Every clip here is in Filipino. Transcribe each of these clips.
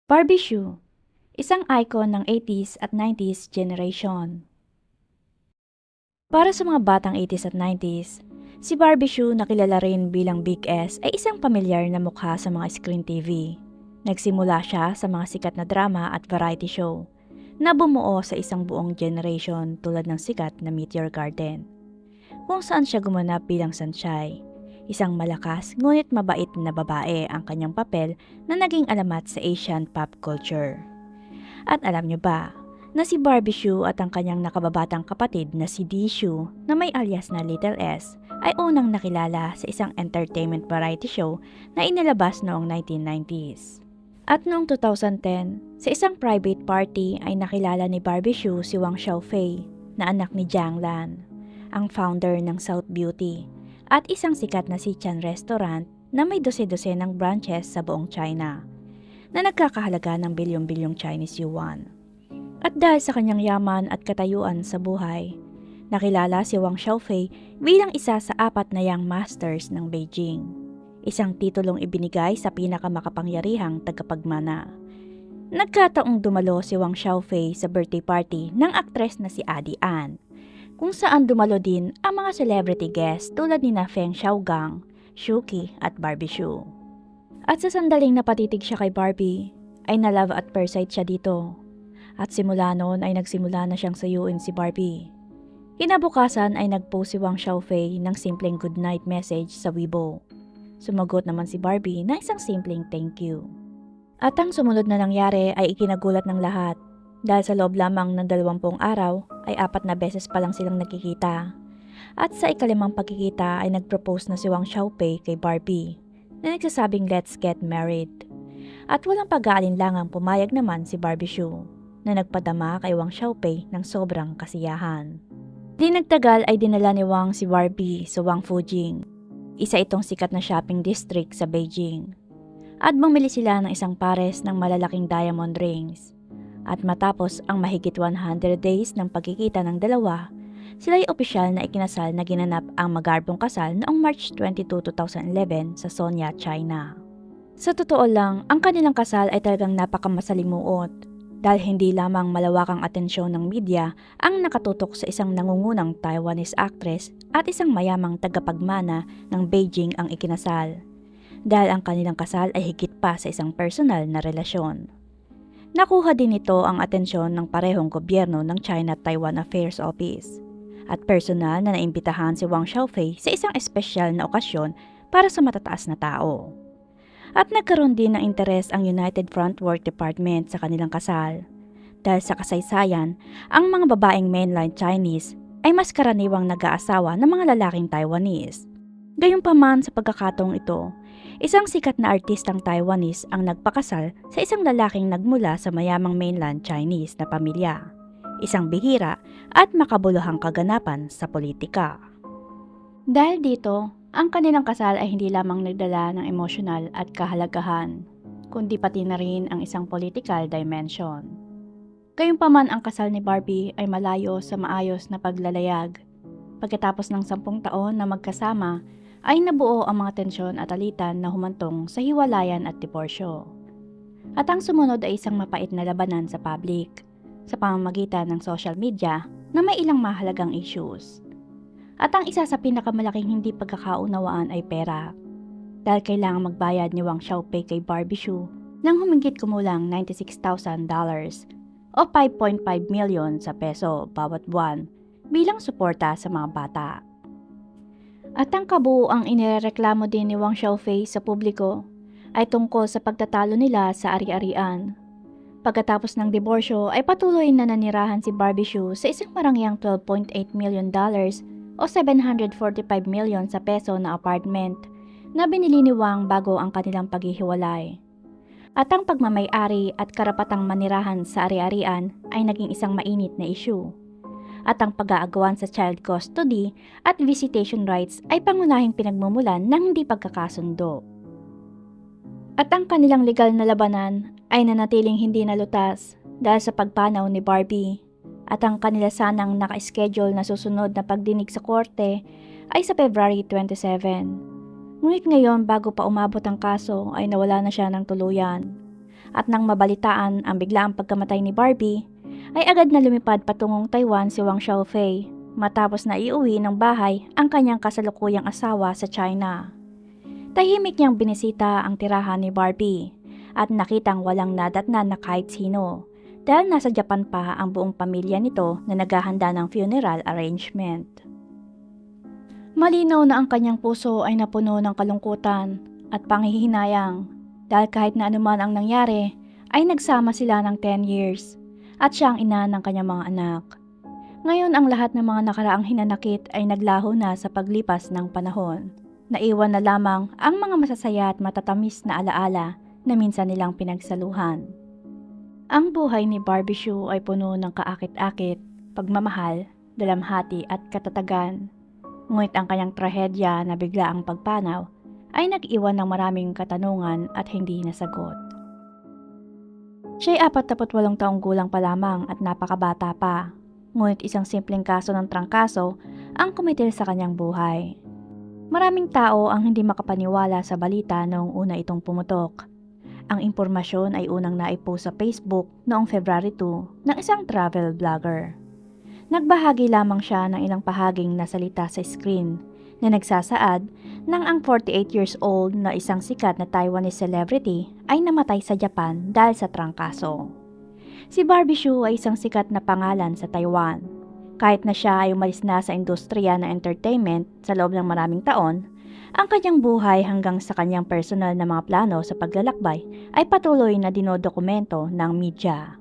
Barbie Shoe, isang icon ng 80s at 90s generation. Para sa mga batang 80s at 90s, si Barbie Shoe na kilala rin bilang Big S ay isang pamilyar na mukha sa mga screen TV. Nagsimula siya sa mga sikat na drama at variety show na bumuo sa isang buong generation tulad ng sikat na Meteor Garden, kung saan siya gumanap bilang Sunshine. Isang malakas ngunit mabait na babae ang kanyang papel na naging alamat sa Asian pop culture. At alam niyo ba na si Barbie Shoe at ang kanyang nakababatang kapatid na si D Shoe na may alias na Little S ay unang nakilala sa isang entertainment variety show na inilabas noong 1990s. At noong 2010, sa isang private party ay nakilala ni Barbie Shoe si Wang Xiaofei na anak ni Jiang Lan, ang founder ng South Beauty at isang sikat na Sichuan restaurant na may dose-dose ng branches sa buong China na nagkakahalaga ng bilyong-bilyong Chinese yuan. At dahil sa kanyang yaman at katayuan sa buhay, nakilala si Wang Xiaofei bilang isa sa 4 na Young Masters ng Beijing, isang titulong ibinigay sa pinakamakapangyarihang tagapagmana. Nagkataong dumalo si Wang Xiaofei sa birthday party ng aktres na si Adi An, kung saan dumalo din ang mga celebrity guests tulad ni Feng Xiaogang, Shuki at Barbie Shoe. At sa sandaling napatitig siya kay Barbie, ay na-love at first sight siya dito. At simula noon ay nagsimula na siyang sayuin si Barbie. Kinabukasan ay nag-post si Wang Xiaofei ng simpleng goodnight message sa Weibo. Sumagot naman si Barbie na isang simpleng thank you. At ang sumunod na nangyari ay ikinagulat ng lahat dahil sa loob lamang ng 20 araw ay 4 na beses pa lang silang nagkikita. At sa ikalimang pagkikita ay nag-propose na si Wang Xiaofei kay Barbie na nagsasabing let's get married. At walang pag-aalinlangang pumayag naman si Barbie Shoe na nagpadama kay Wang Xiaofei ng sobrang kasiyahan. Di nagtagal ay dinala ni Wang si Barbie sa Wang Fujing, isa itong sikat na shopping district sa Beijing. At bumili sila ng isang pares ng malalaking diamond rings. At matapos ang mahigit 100 days ng pagkikita ng dalawa, sila ay opisyal na ikinasal na ginanap ang magarbong kasal noong March 22, 2011 sa Sonia, China. Sa totoo lang, ang kanilang kasal ay talagang napakamasalimuot dahil hindi lamang malawakang atensyon ng media ang nakatutok sa isang nangungunang Taiwanese actress at isang mayamang tagapagmana ng Beijing ang ikinasal, dahil ang kanilang kasal ay higit pa sa isang personal na relasyon. Nakuha din ito ang atensyon ng parehong gobyerno ng China-Taiwan Affairs Office at personal na naimbitahan si Wang Xiaofei sa isang espesyal na okasyon para sa matataas na tao. At nagkaroon din ng interes ang United Front Work Department sa kanilang kasal dahil sa kasaysayan, ang mga babaeng mainland Chinese ay mas karaniwang nag-aasawa ng mga lalaking Taiwanese. Gayunpaman sa pagkakataong ito, isang sikat na artistang Taiwanese ang nagpakasal sa isang lalaking nagmula sa mayamang mainland Chinese na pamilya, isang bihira at makabuluhang kaganapan sa politika. Dahil dito, ang kanilang kasal ay hindi lamang nagdala ng emosyonal at kahalagahan, kundi pati na rin ang isang political dimension. Gayunpaman ang kasal ni Barbie ay malayo sa maayos na paglalayag. Pagkatapos ng 10 taon na magkasama, ay nabuo ang mga tensyon at alitan na humantong sa hiwalayan at diborsyo. At ang sumunod ay isang mapait na labanan sa public, sa pamamagitan ng social media na may ilang mahalagang issues. At ang isa sa pinakamalaking hindi pagkakaunawaan ay pera, dahil kailangang magbayad ni Wang Xiaofei kay Barbie Shoe ng humigit kumulang $96,000 o 5.5 million sa peso bawat buwan bilang suporta sa mga bata. At ang kabuuang inireklamo din ni Wang Xiaofei sa publiko ay tungkol sa pagtatalo nila sa ari-arian. Pagkatapos ng diborsyo ay patuloy na nanirahan si Barbie Shoe sa isang marangyang $12.8 million o 745 million sa peso na apartment na binili ni Wang bago ang kanilang paghihiwalay. At ang pagmamay-ari at karapatang manirahan sa ari-arian ay naging isang mainit na issue. At ang pag-aagawan sa child custody at visitation rights ay pangunahing pinagmumulan ng hindi pagkakasundo. At ang kanilang legal na labanan ay nanatiling hindi nalutas dahil sa pagpanaw ni Barbie. At ang kanila sanang naka-schedule na susunod na pagdinig sa korte ay sa February 27. Ngunit ngayon bago pa umabot ang kaso ay nawala na siya ng tuluyan. At nang mabalitaan ang biglaang pagkamatay ni Barbie, ay agad na lumipad patungong Taiwan si Wang Xiaofei matapos na iuwi ng bahay ang kanyang kasalukuyang asawa sa China. Tahimik niyang binisita ang tirahan ni Barbie at nakitang walang nadatnan na kahit sino dahil nasa Japan pa ang buong pamilya nito na naghahanda ng funeral arrangement. Malinaw na ang kanyang puso ay napuno ng kalungkutan at panghihinayang dahil kahit na anuman ang nangyari ay nagsama sila ng 10 years at siya ang ina ng kanyang mga anak. Ngayon ang lahat ng mga nakaraang hinanakit ay naglaho na sa paglipas ng panahon. Naiwan na lamang ang mga masasaya at matatamis na alaala na minsan nilang pinagsaluhan. Ang buhay ni Barbie Hsu ay puno ng kaakit-akit, pagmamahal, dalamhati at katatagan. Ngunit ang kanyang trahedya na biglaang pagpanaw ay nag-iwan ng maraming katanungan at hindi nasagot. Siya'y 48 taong gulang pa lamang at napakabata pa, ngunit isang simpleng kaso ng trangkaso ang kumitil sa kanyang buhay. Maraming tao ang hindi makapaniwala sa balita noong una itong pumutok. Ang impormasyon ay unang naipost sa Facebook noong February 2 ng isang travel vlogger. Nagbahagi lamang siya ng ilang pahaging nasalita sa screen na nagsasaad nang ang 48 years old na isang sikat na Taiwanese celebrity ay namatay sa Japan dahil sa trangkaso. Si Barbie Hsu ay isang sikat na pangalan sa Taiwan. Kahit na siya ay umalis na sa industriya ng entertainment sa loob ng maraming taon, ang kanyang buhay hanggang sa kanyang personal na mga plano sa paglalakbay ay patuloy na dinodokumento ng media.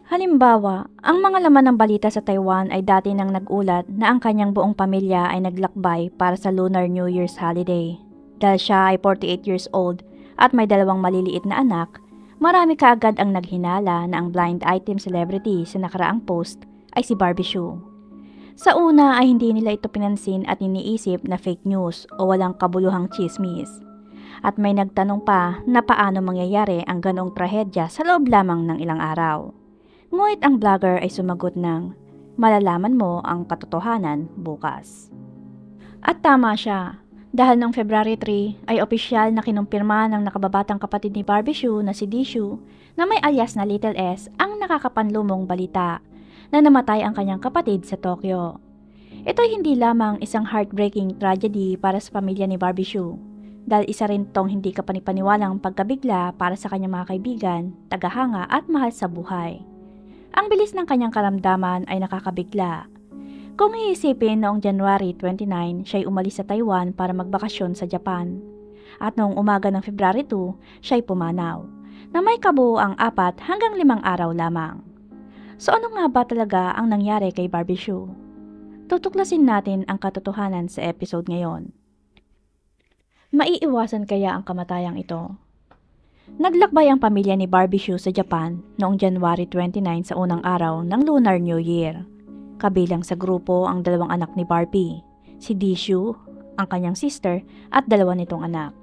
Halimbawa, ang mga laman ng balita sa Taiwan ay dati nang nag-ulat na ang kanyang buong pamilya ay naglakbay para sa Lunar New Year's holiday. Dahil siya ay 48 years old at may 2 maliliit na anak, marami kaagad ang naghinala na ang blind item celebrity sa nakaraang post ay si Barbie Hsu. Sa una ay hindi nila ito pinansin at iniisip na fake news o walang kabuluhang chismis. At may nagtanong pa na paano mangyayari ang ganong trahedya sa loob lamang ng ilang araw. Ngunit ang vlogger ay sumagot ng, malalaman mo ang katotohanan bukas. At tama siya, dahil noong February 3 ay opisyal na kinumpirma ng nakababatang kapatid ni Barbie Hsu na si Di Hsu na may alias na Little S ang nakakapanlumong balita na namatay ang kanyang kapatid sa Tokyo. Ito'y hindi lamang isang heartbreaking tragedy para sa pamilya ni Barbie Hsu, dahil isa rin tong hindi kapanipaniwalang pagkabigla para sa kanyang mga kaibigan, tagahanga at mahal sa buhay. Ang bilis ng kanyang karamdaman ay nakakabigla. Kung iisipin noong January 29, siya'y umalis sa Taiwan para magbakasyon sa Japan. At noong umaga ng February 2, siya'y pumanaw, na may kabuuang 4 hanggang 5 araw lamang. So ano nga ba talaga ang nangyari kay Barbie Hsu? Tutuklasin natin ang katotohanan sa episode ngayon. Maiiwasan kaya ang kamatayang ito? Naglakbay ang pamilya ni Barbie Hsu sa Japan noong January 29 sa unang araw ng Lunar New Year. Kabilang sa grupo ang 2 anak ni Barbie, si Di Hsu, ang kanyang sister at 2 nitong anak.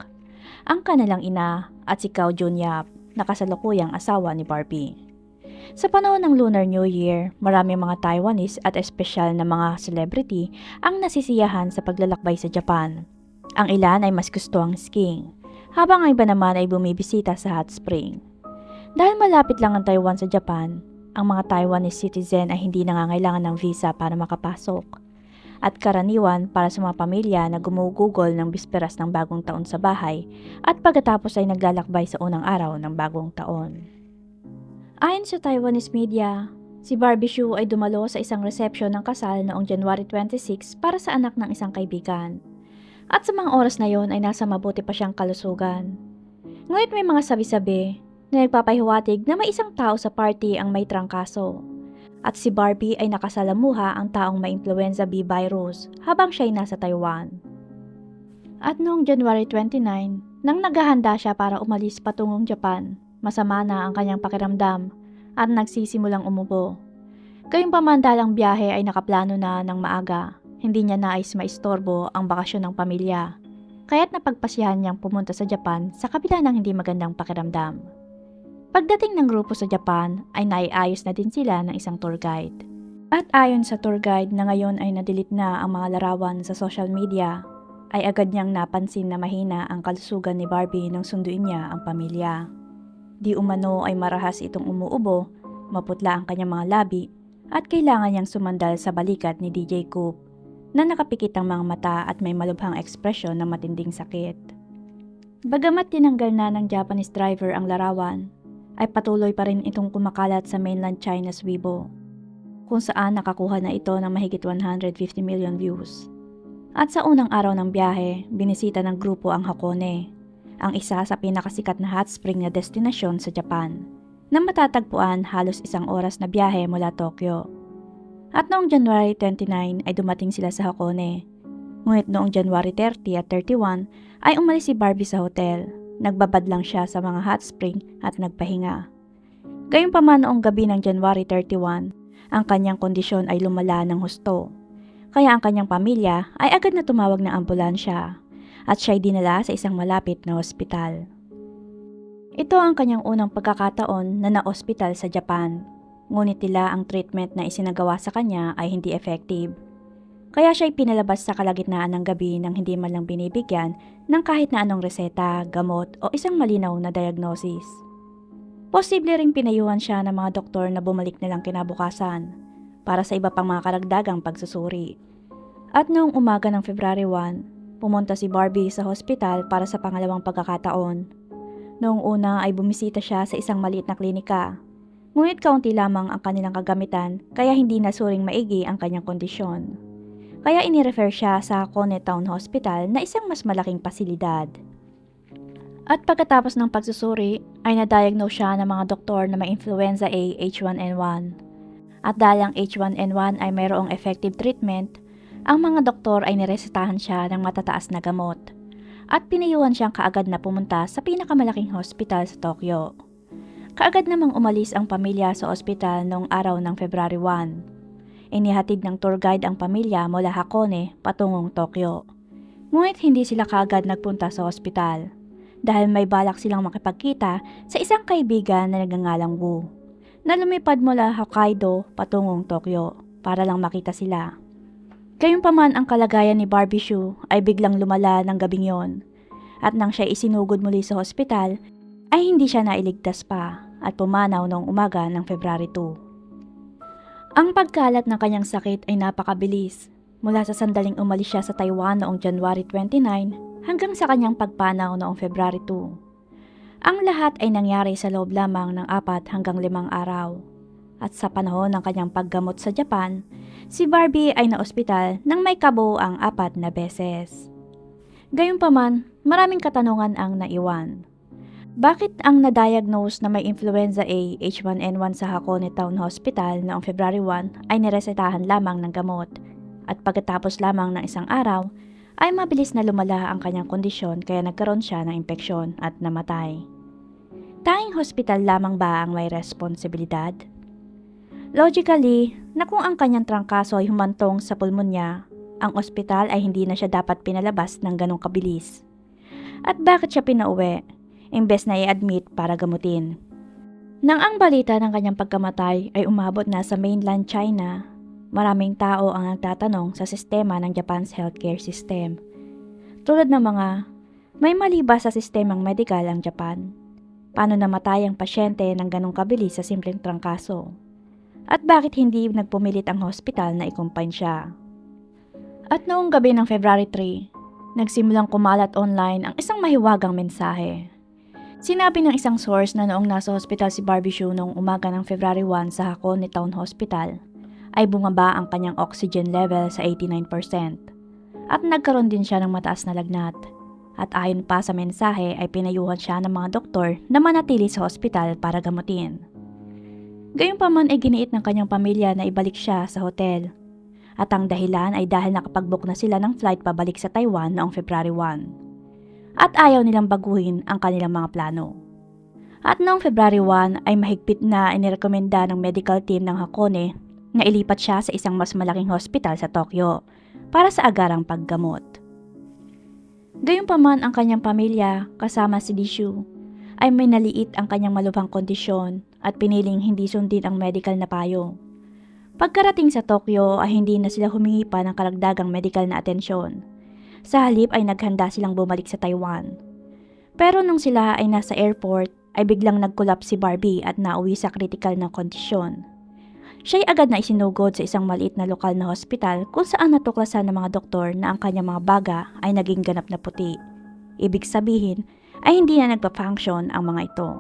Ang kanilang ina at si Cao Junyap na kasalukuyang asawa ni Barbie. Sa panahon ng Lunar New Year, maraming mga Taiwanese at espesyal na mga celebrity ang nasisiyahan sa paglalakbay sa Japan. Ang ilan ay mas gusto ang skiing, habang ang iba naman ay bumibisita sa hot spring. Dahil malapit lang ang Taiwan sa Japan, ang mga Taiwanese citizen ay hindi nangangailangan ng visa para makapasok. At karaniwan para sa mga pamilya na gumugugol ng bisperas ng bagong taon sa bahay at pagkatapos ay naglalakbay sa unang araw ng bagong taon. Ayon sa Taiwanese media, si Barbie Hsu ay dumalo sa isang resepsyon ng kasal noong January 26 para sa anak ng isang kaibigan. At sa mga oras na yon ay nasa mabuti pa siyang kalusugan. Ngunit may mga sabi-sabi na nagpapahiwatig na may isang tao sa party ang may trangkaso. At si Barbie ay nakasalamuha ang taong may influenza B virus habang siya'y nasa Taiwan. At noong January 29, nang naghahanda siya para umalis patungong Japan, masama na ang kanyang pakiramdam at nagsisimulang umubo. Gayunpamandalang biyahe ay nakaplano na ng maaga. Hindi niya nais maistorbo ang bakasyon ng pamilya. Kaya't napagpasyahan niyang pumunta sa Japan sa kabila ng hindi magandang pakiramdam. Pagdating ng grupo sa Japan ay naiayos na din sila ng isang tour guide. At ayon sa tour guide na ngayon ay na-delete na ang mga larawan sa social media, ay agad niyang napansin na mahina ang kalusugan ni Barbie nang sunduin niya ang pamilya. Di umano ay marahas itong umuubo, maputla ang kanyang mga labi, at kailangan niyang sumandal sa balikat ni DJ Coop na nakapikit ang mga mata at may malubhang ekspresyon ng matinding sakit. Bagamat tinanggal na ng Japanese driver ang larawan, ay patuloy pa rin itong kumakalat sa mainland China's Weibo, kung saan nakakuha na ito ng mahigit 150 million views. At sa unang araw ng biyahe, binisita ng grupo ang Hakone, ang isa sa pinakasikat na hot spring na destinasyon sa Japan, na matatagpuan halos 1 oras na biyahe mula Tokyo. At noong January 29 ay dumating sila sa Hakone. Ngunit noong January 30 at 31 ay umalis si Barbie sa hotel. Nagbabad lang siya sa mga hot spring at nagpahinga. Gayunpaman noong gabi ng January 31, ang kanyang kondisyon ay lumala ng husto. Kaya ang kanyang pamilya ay agad na tumawag ng ambulansya at siya'y dinala sa isang malapit na ospital. Ito ang kanyang unang pagkakataon na na-ospital sa Japan, ngunit tila ang treatment na isinagawa sa kanya ay hindi effective. Kaya siya'y pinalabas sa kalagitnaan ng gabi nang hindi man lang binibigyan ng kahit na anong reseta, gamot o isang malinaw na diagnosis. Posible ring pinayuhan siya ng mga doktor na bumalik na lang kinabukasan para sa iba pang mga karagdagang pagsusuri. At noong umaga ng February 1, pumunta si Barbie sa hospital para sa pangalawang pagkakataon. Noong una ay bumisita siya sa isang maliit na klinika, ngunit kaunti lamang ang kanilang kagamitan kaya hindi nasuring maigi ang kanyang kondisyon. Kaya inirefer siya sa Hakone Town Hospital na isang mas malaking pasilidad. At pagkatapos ng pagsusuri ay na-diagnose siya ng mga doktor na may influenza A H1N1. At dahil ang H1N1 ay mayroong effective treatment, ang mga doktor ay niresetahan siya ng matataas na gamot at pinayuhan siyang kaagad na pumunta sa pinakamalaking hospital sa Tokyo. Kaagad namang umalis ang pamilya sa ospital noong araw ng February 1. Inihatid ng tour guide ang pamilya mula Hakone patungong Tokyo. Ngunit hindi sila kaagad nagpunta sa ospital dahil may balak silang makipagkita sa isang kaibigan na nagngangalang Wu na lumipad mula Hokkaido patungong Tokyo para lang makita sila. Gayunpaman ang kalagayan ni Barbie Hsu ay biglang lumala ng gabing yon at nang siya isinugod muli sa ospital ay hindi siya nailigtas pa at pumanaw noong umaga ng February 2. Ang pagkalat ng kanyang sakit ay napakabilis mula sa sandaling umalis siya sa Taiwan noong January 29 hanggang sa kanyang pagpanaw noong February 2. Ang lahat ay nangyari sa loob lamang ng 4 hanggang 5 araw. At sa panahon ng kanyang paggamot sa Japan, si Barbie ay naospital nang may kabuo ang 4 na beses. Gayunpaman, maraming katanungan ang naiwan. Bakit ang na-diagnose na may influenza A H1N1 sa Hakone Town Hospital noong February 1 ay niresetahan lamang ng gamot at pagkatapos lamang ng 1 araw ay mabilis na lumala ang kanyang kondisyon kaya nagkaroon siya ng impeksyon at namatay? Tanging hospital lamang ba ang may responsibilidad? Logically, na kung ang kanyang trangkaso ay humantong sa pulmonya, ang ospital ay hindi na siya dapat pinalabas ng ganong kabilis. At bakit siya pinauwi? Imbes na i-admit para gamutin. Nang ang balita ng kanyang pagkamatay ay umabot na sa mainland China, maraming tao ang nagtatanong sa sistema ng Japan's healthcare system. Tulad ng mga, may mali ba sa sistemang medikal ang Japan? Paano namatay ang pasyente ng ganong kabilis sa simpleng trangkaso? At bakit hindi nagpumilit ang hospital na i-confine siya? At noong gabi ng February 3, nagsimulang kumalat online ang isang mahiwagang mensahe. Sinabi ng isang source na noong nasa hospital si Barbie Hsu noong umaga ng February 1 sa Hakone Town Hospital, ay bumaba ang kanyang oxygen level sa 89% at nagkaroon din siya ng mataas na lagnat. At ayon pa sa mensahe ay pinayuhan siya ng mga doktor na manatili sa hospital para gamutin. Gayunpaman ay giniit ng kanyang pamilya na ibalik siya sa hotel. At ang dahilan ay dahil nakapag-book na sila ng flight pabalik sa Taiwan noong February 1. At ayaw nilang baguhin ang kanilang mga plano. At noong February 1 ay mahigpit na inirekomenda ng medical team ng Hakone na ilipat siya sa isang mas malaking hospital sa Tokyo para sa agarang paggamot. Gayunpaman ang kanyang pamilya kasama si Lishu ay may naliit ang kanyang malubhang kondisyon at piniling hindi sundin ang medical na payo. Pagkarating sa Tokyo ay hindi na sila humingi pa ng karagdagang medical na atensyon. Sa halip ay naghanda silang bumalik sa Taiwan. Pero nung sila ay nasa airport ay biglang nag-collapse si Barbie at nauwi sa kritikal na kondisyon. Siya'y agad na isinugod sa isang maliit na lokal na hospital kung saan natuklasan ng mga doktor na ang kanyang mga baga ay naging ganap na puti. Ibig sabihin ay hindi na nagpa-function ang mga ito.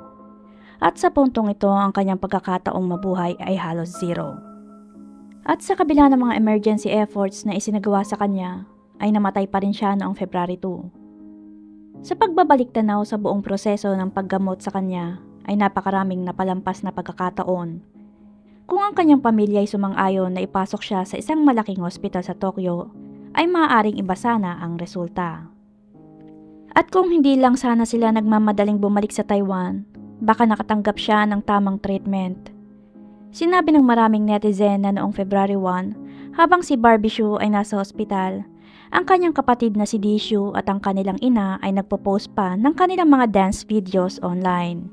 At sa puntong ito ang kanyang pagkakataong mabuhay ay halos zero. At sa kabila ng mga emergency efforts na isinagawa sa kanya, ay namatay pa rin siya noong February 2. Sa pagbabalik tanaw sa buong proseso ng paggamot sa kanya, ay napakaraming napalampas na pagkakataon. Kung ang kanyang pamilya ay sumang-ayon na ipasok siya sa isang malaking hospital sa Tokyo, ay maaaring iba sana ang resulta. At kung hindi lang sana sila nagmamadaling bumalik sa Taiwan, baka nakatanggap siya ng tamang treatment. Sinabi ng maraming netizen na noong February 1, habang si Barbie Hsu ay nasa hospital, ang kanyang kapatid na si Di Hsu at ang kanilang ina ay nagpo-post pa ng kanilang mga dance videos online.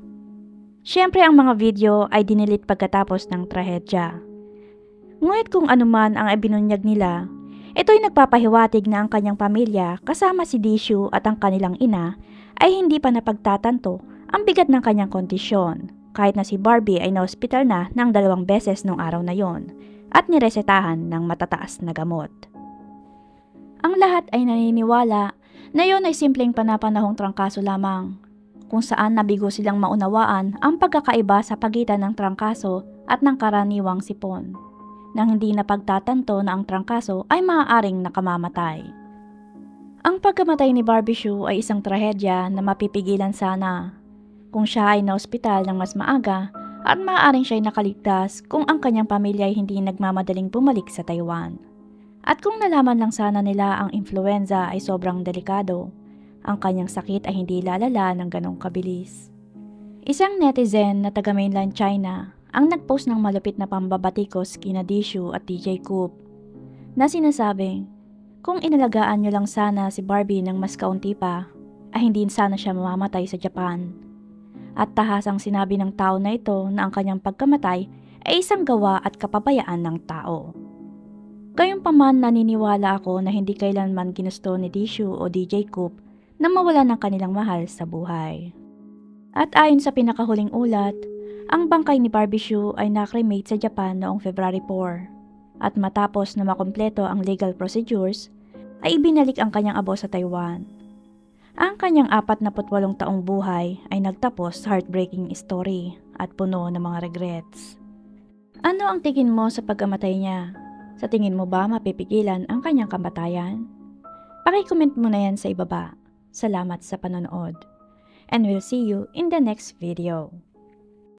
Siyempre ang mga video ay dinilit pagkatapos ng trahedya. Ngunit kung anuman ang ibinunyag nila, ito'y nagpapahiwatig na ang kanyang pamilya kasama si Di Hsu at ang kanilang ina ay hindi pa napagtatanto ang bigat ng kanyang kondisyon, kahit na si Barbie ay na-hospital na ng 2 beses noong araw na yon at niresetahan ng matataas na gamot. Ang lahat ay naniniwala na yon ay simpleng panapanahong trangkaso lamang, kung saan nabigo silang maunawaan ang pagkakaiba sa pagitan ng trangkaso at ng karaniwang sipon, nang hindi napagtatanto na ang trangkaso ay maaaring nakamamatay. Ang pagkamatay ni Barbie Hsu ay isang trahedya na mapipigilan sana. Kung siya ay na-ospital ng mas maaga at maaaring siya'y nakaligtas kung ang kanyang pamilya ay hindi nagmamadaling bumalik sa Taiwan. At kung nalaman lang sana nila ang influenza ay sobrang delikado, ang kanyang sakit ay hindi lalala ng ganong kabilis. Isang netizen na taga mainland China ang nagpost ng malupit na pambabatikos kina Di Hsu at DJ Coop na sinasabing, kung inalagaan nyo lang sana si Barbie ng mas kaunti pa, ay hindi sana siya mamamatay sa Japan. At tahasang sinabi ng tao na ito na ang kanyang pagkamatay ay isang gawa at kapabayaan ng tao. Gayunpaman naniniwala ako na hindi kailanman ginusto ni Di Hsu o DJ Coop na mawala ng kanilang mahal sa buhay. At ayon sa pinakahuling ulat, ang bangkay ni Barbie Hsu ay nakremate sa Japan noong February 4 at matapos na makumpleto ang legal procedures, ay ibinalik ang kanyang abo sa Taiwan. Ang kanyang 48 taong buhay ay nagtapos sa heartbreaking story at puno ng mga regrets. Ano ang tingin mo sa pagkamatay niya? Sa tingin mo ba mapipigilan ang kanyang kamatayan? Paki-comment mo na yan sa ibaba. Salamat sa panonood. And we'll see you in the next video.